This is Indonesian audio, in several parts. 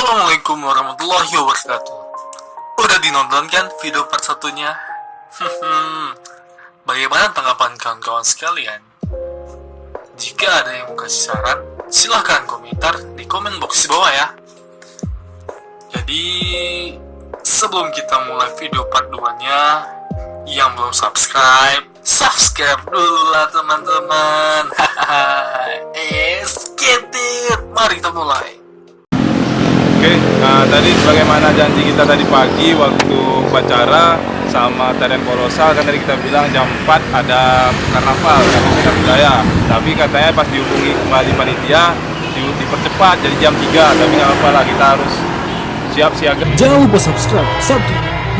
Assalamualaikum warahmatullahi wabarakatuh. Udah dinonton kan video part satunya? Bagaimana tanggapan kawan-kawan sekalian? Jika ada yang mau kasih saran, silahkan komentar di komen box di bawah ya. Jadi, sebelum kita mulai video part 2-nya, yang belum subscribe dulu lah teman-teman. Get it, mari kita mulai. Oke, nah tadi sebagaimana janji kita tadi pagi waktu upacara sama tarian kolosal, kan tadi kita bilang jam 4 ada karnaval dan budaya. Tapi katanya pas dihubungi kembali panitia dipercepat jadi jam 3, tapi nggak apa-apa lah, kita harus siap siaga. Jangan lupa subscribe 1,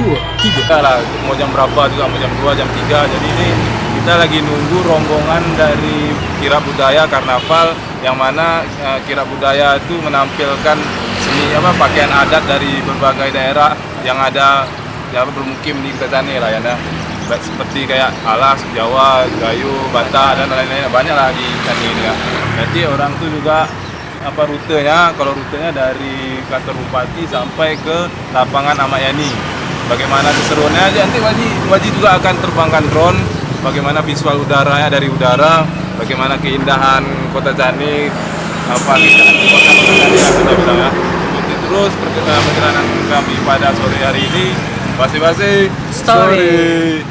2, 3 lah, mau jam berapa juga, mau jam 2, jam 3. Jadi ini kita lagi nunggu rombongan dari kirab budaya karnaval, yang mana kirab budaya itu menampilkan seni pakaian adat dari berbagai daerah yang ada bermukim di Kertajane lah ya, seperti kayak alas, Jawa, Gayo, Batak dan lain-lain, banyak lah di sini ini ya. Jadi orang tuh juga rutenya, kalau rutenya dari kantor bupati sampai ke lapangan Ahmad Yani. Bagaimana keseruannya aja, nanti Waji juga akan terbangkan drone, bagaimana visual udaranya dari udara, bagaimana keindahan Kota Jani, keindahan kota Jani yang kita bilang ya. Ikuti terus perjalanan kami pada sore hari ini. Basi-basi story.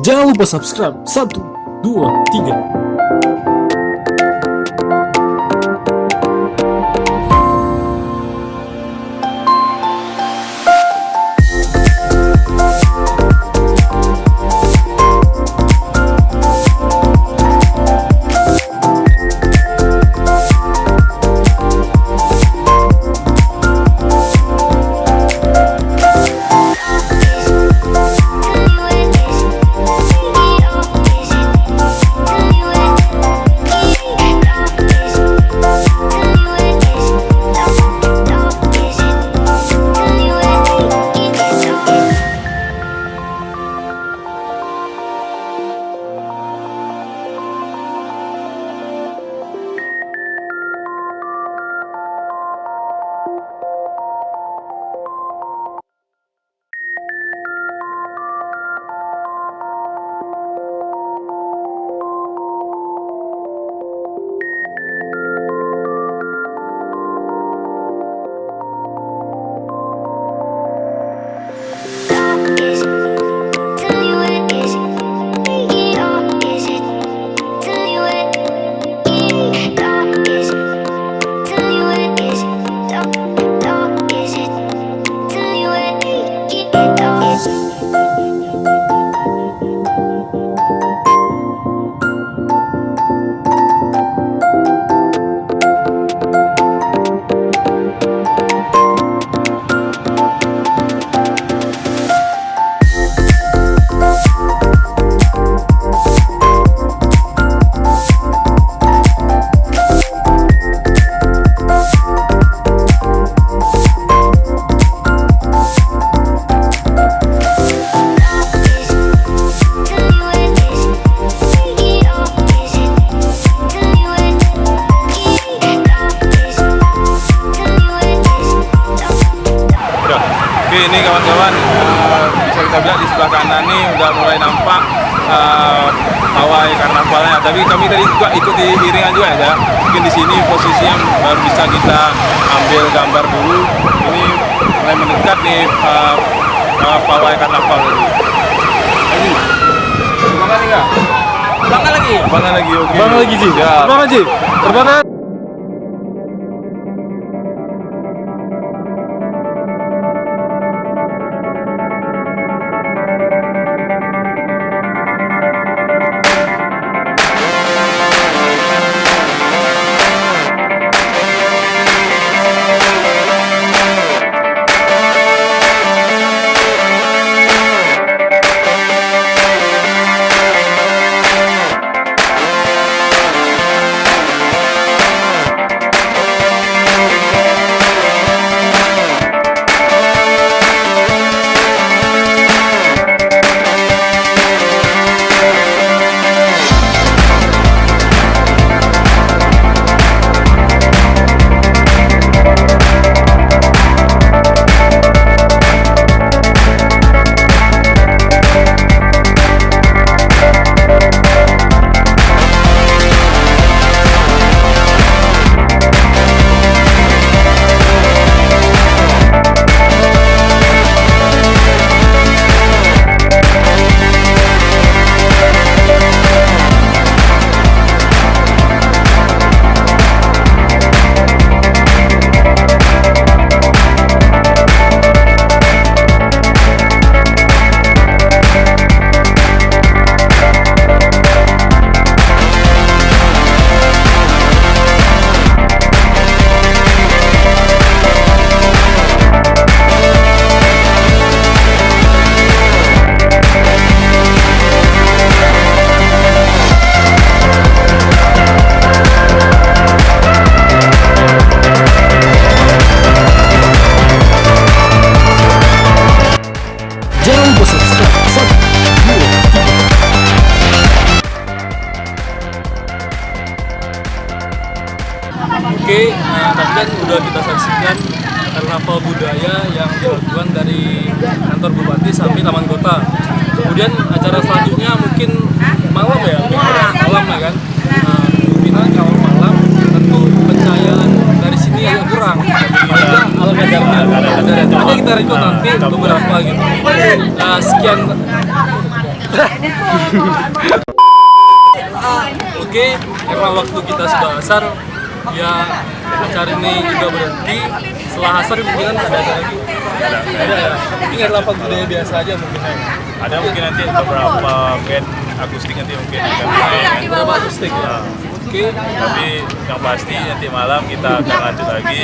Jangan lupa subscribe 1, 2, 3 Oke, ini kawan-kawan bisa kita lihat di sebelah kanan nih udah mulai nampak pawai karnavalnya. Tapi kami tadi juga ikuti iringan juga ya. Mungkin di sini posisi yang baru bisa kita ambil gambar dulu. Ini mulai mendekat nih pawai karnaval tadi. Lagi, terbang nggak? Terbang lagi. Terbang lagi, oke. Terbang lagi Ji. Ya. Terbang aja. Terbang. Jangan lupa subscribe. 1, 2, 3. Oke, tadi kan udah kita saksikan karnaval budaya yang dilakukan dari kantor bupati sampai taman kota. Kemudian acara selanjutnya mungkin malam ya, malam ya kan. Kemungkinan kalau malam tentu pencahayaan dari sini agak kurang. Ada alat kadarnya, ada kita record nanti beberapa gitu. Sekian. Oke, karena waktu kita sudah asar, ya acara ini juga berhenti. Setelah asar mungkin ada lagi. Ada ya. Mungkin karnaval budaya biasa aja mungkin ya. Ada mungkin nanti beberapa band akustik nanti mungkin akan main. Beberapa akustik ya. Oke. Tapi yang pasti nanti malam kita akan lanjut lagi.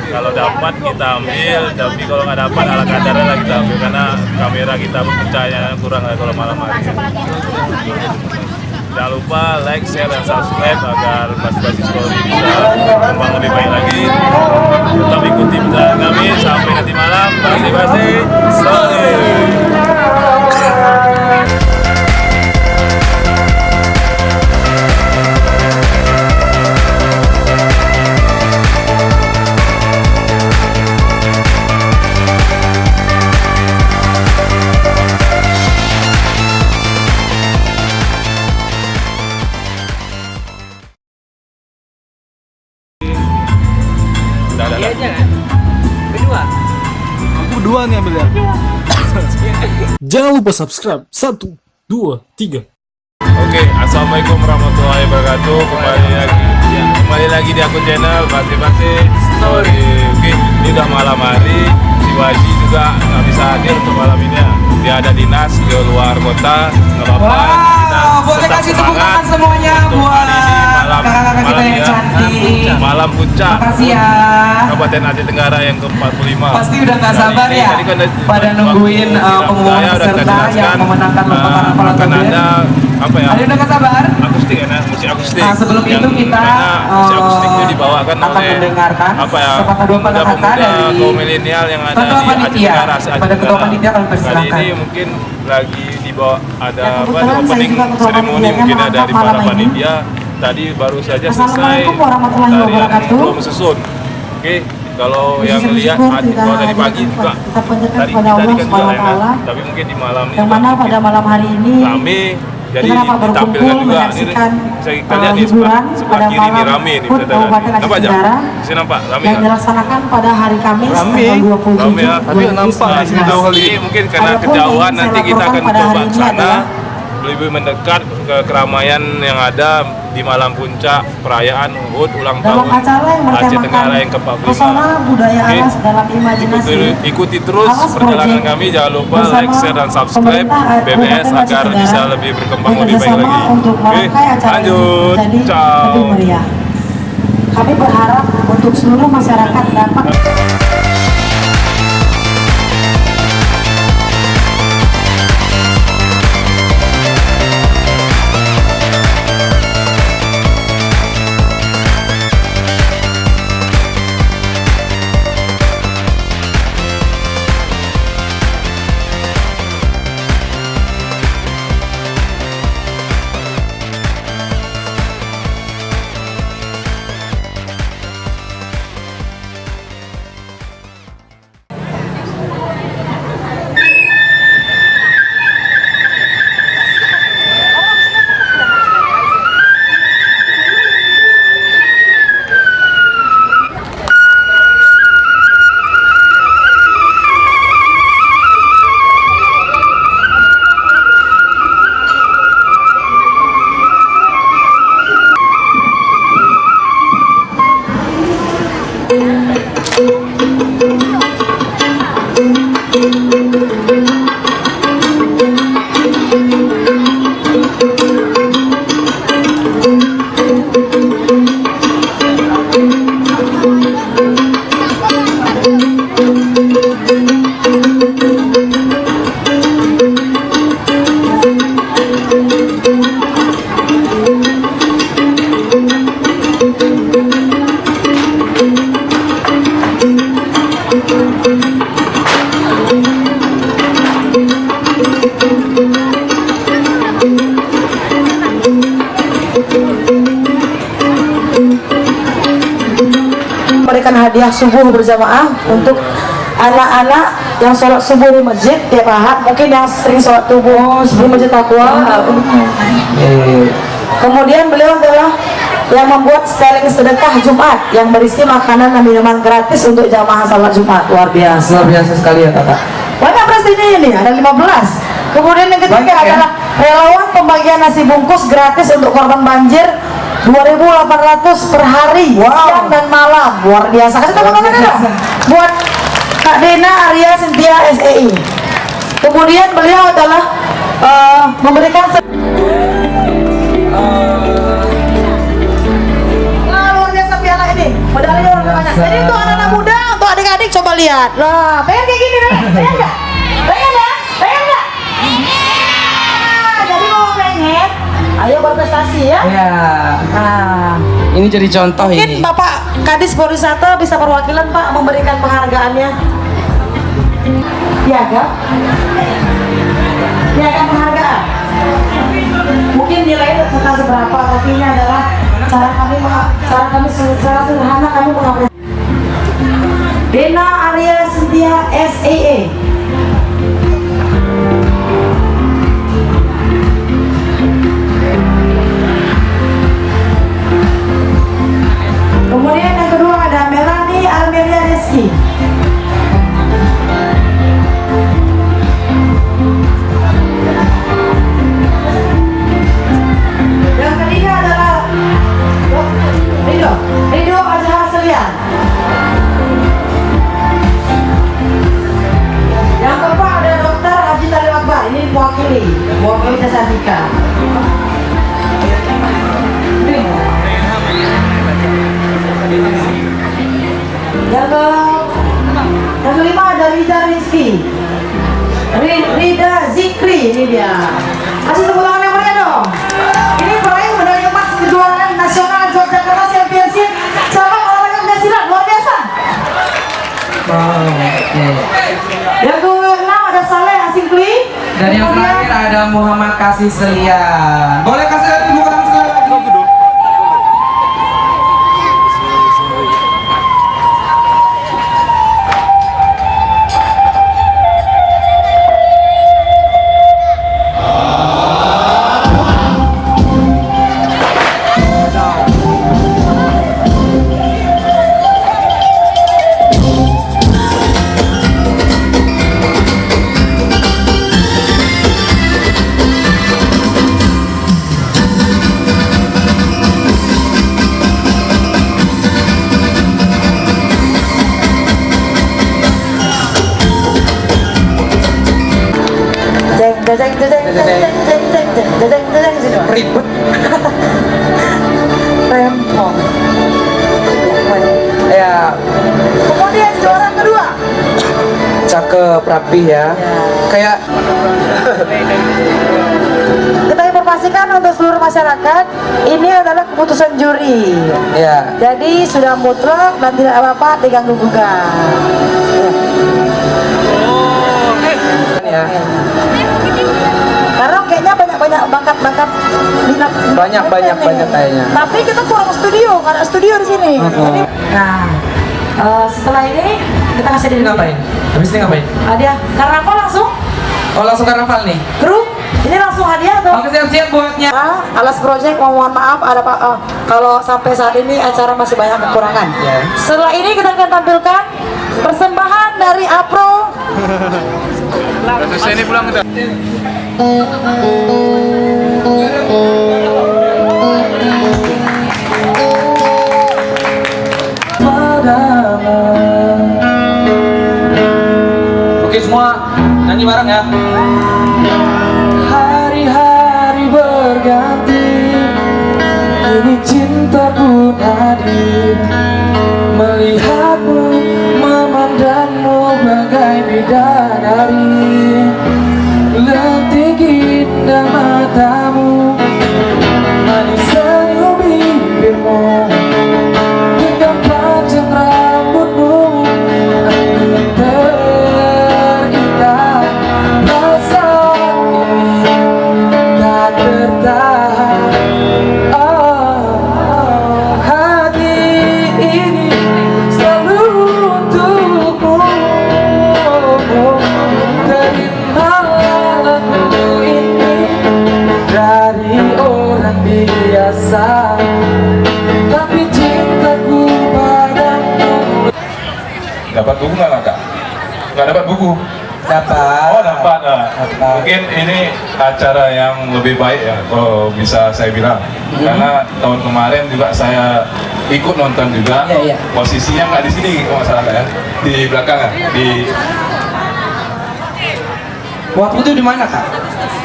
Kalau dapat kita ambil, tapi kalau nggak dapat ala kadarnya lah kita ambil karena kamera kita pencahayaan kurang lah kalau malam hari. Jangan lupa like, share, dan subscribe agar Basi-Basi Story bisa kembang lebih baik lagi. Tetap ikuti perjalanan kami sampai nanti malam. Basi-Basi Story. Berdua nih ambilnya. Jangan lupa subscribe. 1, 2, 3. Oke, assalamualaikum warahmatullahi wabarakatuh. Kembali lagi di akun channel Basi-Basi Story. Oke, ini udah malam hari. Si Waji juga nggak bisa hadir untuk malam ini ya. Dia ada dinas ke luar kota. Nggak apa-apa. Kita Boleh tetap kasih tepuk semangat tangan semuanya untuk buat hari ini kakak-kakak kita yang ya, cantik. malam puncak Makasih ya. Kabupaten Aceh Tenggara yang ke-45. Pasti udah gak sabar ya Tadi kan pada nungguin pengumuman peserta yang memenangkan lomba karnaval akan Band. ada apa ya? Ada yang udah gak sabar? Akustik ya, musik akustik. Nah, sebelum Yang itu kita mana musik akustik itu dibawakan akan oleh mendengarkan apa ya? sepatah dua patah kata pemuda dari kaum milenial yang ada ketua di Aceh panitia. Tenggara. Aceh Kepada ketua Tenggara. panitia kami Kali persilakan. ini mungkin lagi dibawa ada Ya, apa kebetulan saya opening juga ketua ceremony panitianya mungkin ada mengangkat dari para malam ini. panitia. Tadi baru saja selesai Assalamualaikum warahmatullahi tarian wabarakatuh. belum susun. Oke, Kalau yang lihat kalau tadi pagi juga tadi pada Allah kan juga SWT, tapi mungkin di malam ini yang mana pada malam hari ini rame, jadi kita dapat ditampilkan berkumpul juga. Ini menyaksikan saya kita lihat nih hiburan sebelah pada kiri ini malam rame nih, HUT bisa Kabupaten Aceh nampak aja. Tenggara Bisa nampak rame yang kan? dilaksanakan pada hari Kamis Rame, tanggal 27 rame ya. Tapi nampak di sini jauh kali ini mungkin karena Adapun kejauhan yang nanti saya kita akan laporkan pada coba hari ke ini sana adalah lebih mendekat ke keramaian yang ada di malam puncak perayaan HUT ulang dalam tahun acara yang Aceh bertemakan Tenggara yang ke-45. pesona budaya Oke. alas dalam imajinasi. Ikuti terus Alas perjalanan Project kami, jangan lupa bersama like, share, dan subscribe pemerintah BBS Kabupaten Aceh agar Tenggara bisa lebih berkembang lebih baik bekerjasama lagi. untuk Oke, merangkai acara lanjut. ini menjadi Ciao. lebih meriah. Kami berharap untuk seluruh masyarakat dapat memberikan hadiah subuh berjamaah untuk anak-anak yang sholat subuh di masjid tiap ahad, mungkin yang sering sholat subuh di masjid Taqwa. Kemudian beliau adalah yang membuat styling sedekah Jumat yang berisi makanan dan minuman gratis untuk jamaah sholat Jumat. Luar biasa. Luar biasa sekali ya kakak. Banyak prestasinya ini, ada 15. Kemudian yang ketiga Banyak, ya? adalah relawan pembagian nasi bungkus gratis untuk korban banjir 2.800 per hari, siang dan malam. Luar biasa. Kasih tepuk tangan dulu buat Kak Dena Arya Cynthia SEI. Kemudian beliau adalah memberikan luar biasa piala ini. Medali luar banyak. Jadi untuk anak-anak muda, untuk adik-adik coba lihat. Lah, pengen kayak gini nih. Pengen nggak? Pengen ya? Pengen nggak? Jadi mau pengen, ayo berprestasi ya. Ya, Nah, ini jadi contoh mungkin ini. Bapak Kadis Pariwisata bisa perwakilan Pak memberikan penghargaannya. Piagam? Piagam penghargaan. Mungkin nilainya bukan seberapa, tapi ini adalah cara kami secara sederhana kami mengapresiasi. Dena Arya Cynthia SEE. Kemudian yang kedua ada Melanie Armelia Rizky. Yang ketiga adalah Rido Azhar Selian. Yang keempat ada Dr. Haji Talib Akbar. Ini mewakili Jasa Dika. Yang kelima ada Rida Rizky, Rida Zikri, ini dia. Kasih tepuk tangan yang meriah dong. Ini peraih medali emas kejuaraan nasional Yogyakarta Championship cabang olahraga pencaksilat, luar biasa. Yang keenam ada Saleh Asingkli. Dan yang terakhir ada Muhammad Kasih Selian. Boleh kasih tepuk tangan sekali lagi. jajang jajang jajang jajang jajang jajang sini. Ribet. Rempong. Ya, Kemudian juara kedua. cakep, rapi ya. Kayak Kita informasikan untuk seluruh masyarakat, ini adalah keputusan juri. ya. Jadi sudah mutlak dan tidak apa-apa diganggu gugat. Ya. Karena kayaknya banyak bakat-bakat minat. Banyak kayaknya. Tapi kita kurang studio, karena studio di sini. Nah, setelah ini kita kasih Ini diri. ngapain? Habis ini ngapain? Hadiah. Karena apa langsung? Oh, langsung karnaval nih. Kru, ini langsung hadiah atau? Oke, siap-siap buatnya. Alas Project mohon maaf ada Pak kalau sampai saat ini acara masih banyak kekurangan. Ya. Setelah ini kita akan tampilkan persembahan dari Apro. Kasusnya ini pulang kita. Oke semua nyanyi bareng ya. Hari-hari berganti, kini cinta pun hadir. Melihatmu, memandangmu bagai bidadari. Letih indah matamu, manis senyum bibirmu, hingga panjang rambutmu. Aku terindah rasa ini tak bertahan. Oh, hati ini selalu untukmu. Terimalah lagu ini dari orang biasa, tapi cintaku padamu. Dapat buku nggak kak? Nggak dapat buku. Dapat. Oh dapat. Mungkin ini acara yang lebih baik ya kalau bisa saya bilang. Karena tahun kemarin juga saya ikut nonton juga. Iya, iya. Posisinya nggak di sini kalau nggak salah Kak, ya, di belakang ya. Di Waktu itu di mana kak?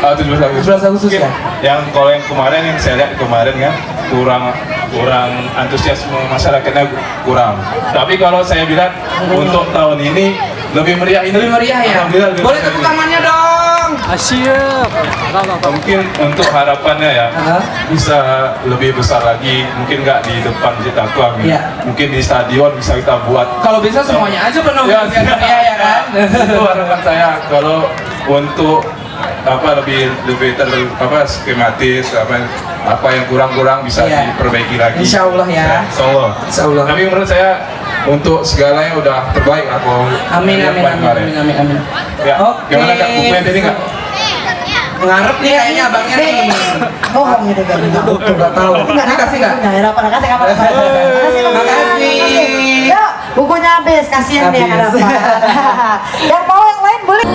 17 Agustus. 17 Agustus Mungkin ya? yang kalau yang kemarin yang saya lihat kemarin kan kurang antusiasme masyarakatnya kurang. Tapi kalau saya bilang untuk tahun ini lebih meriah ini. Lebih meriah ya? Alhamdulillah, lebih Boleh meriah tepuk ini. tangannya dong. Siap. Mungkin untuk harapannya ya bisa lebih besar lagi, mungkin nggak di depan Masjid Aqsa, Iya. mungkin di stadion bisa kita buat. Kalau bisa semuanya aja penuh Ya, biar meriah ya kan? Itu harapan saya kalau untuk lebih skematis apa yang kurang bisa Iya. diperbaiki lagi. Insya Allah ya. Insya Allah. Insya Allah. Tapi menurut saya untuk segalanya udah terbaik aku. Amin lihat amin amin kemarin. amin amin amin. Ya. Oke. Gimana kak? Buku yang tadi nggak? Ngarep nih kayaknya abangnya nih. Bohong gitu kan. Nggak tahu. Ini kasih nggak? Nah, ya apa kasih kapan? Makasih. Makasih. Yuk, bukunya habis, kasihan dia nggak Habis. dapat. Yang mau yang lain boleh.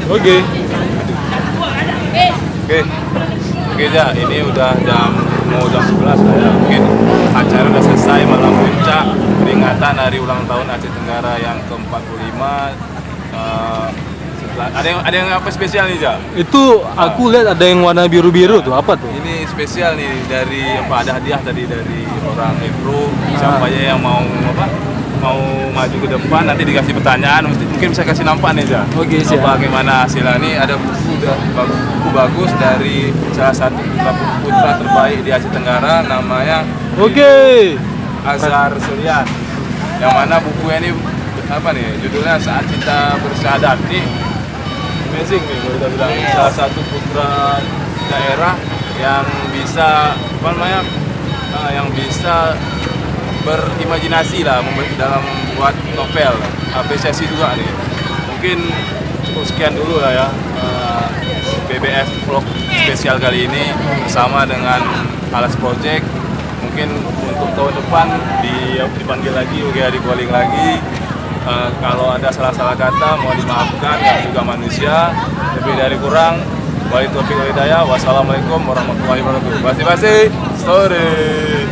Oke. Oke ya, ini udah mau jam 11 lah ya. Mungkin acara udah selesai, malam puncak peringatan hari ulang tahun Aceh Tenggara yang ke-45. Ada yang apa spesial nih, Ja? Itu aku lihat ada yang warna biru-biru tuh, apa tuh? Ini spesial nih dari ada hadiah tadi dari orang Ebro. Siapa aja yang mau maju ke depan nanti dikasih pertanyaan, mungkin bisa kasih nampak nih, Ja. Oke, siap. Bagaimana hasilnya. Ini ada buku bagus dari salah satu putra terbaik di Aceh Tenggara, namanya Oke. Azhar Sulian. Yang mana bukunya ini judulnya Saat Cinta Bersyahadat. Ini amazing nih kalau kita bilang. Salah satu putra daerah yang bisa yang bisa berimajinasi lah dalam buat novel. Apresiasi juga nih. Mungkin cukup sekian dulu lah ya. BBF Vlog spesial kali ini bersama dengan Alex Project. Mungkin untuk tahun depan dipanggil lagi, di calling lagi. Kalau ada salah-salah kata mau dimaafkan, yang juga manusia, lebih dari kurang. Wassalamualaikum warahmatullahi wabarakatuh. Basi-basi, sorry.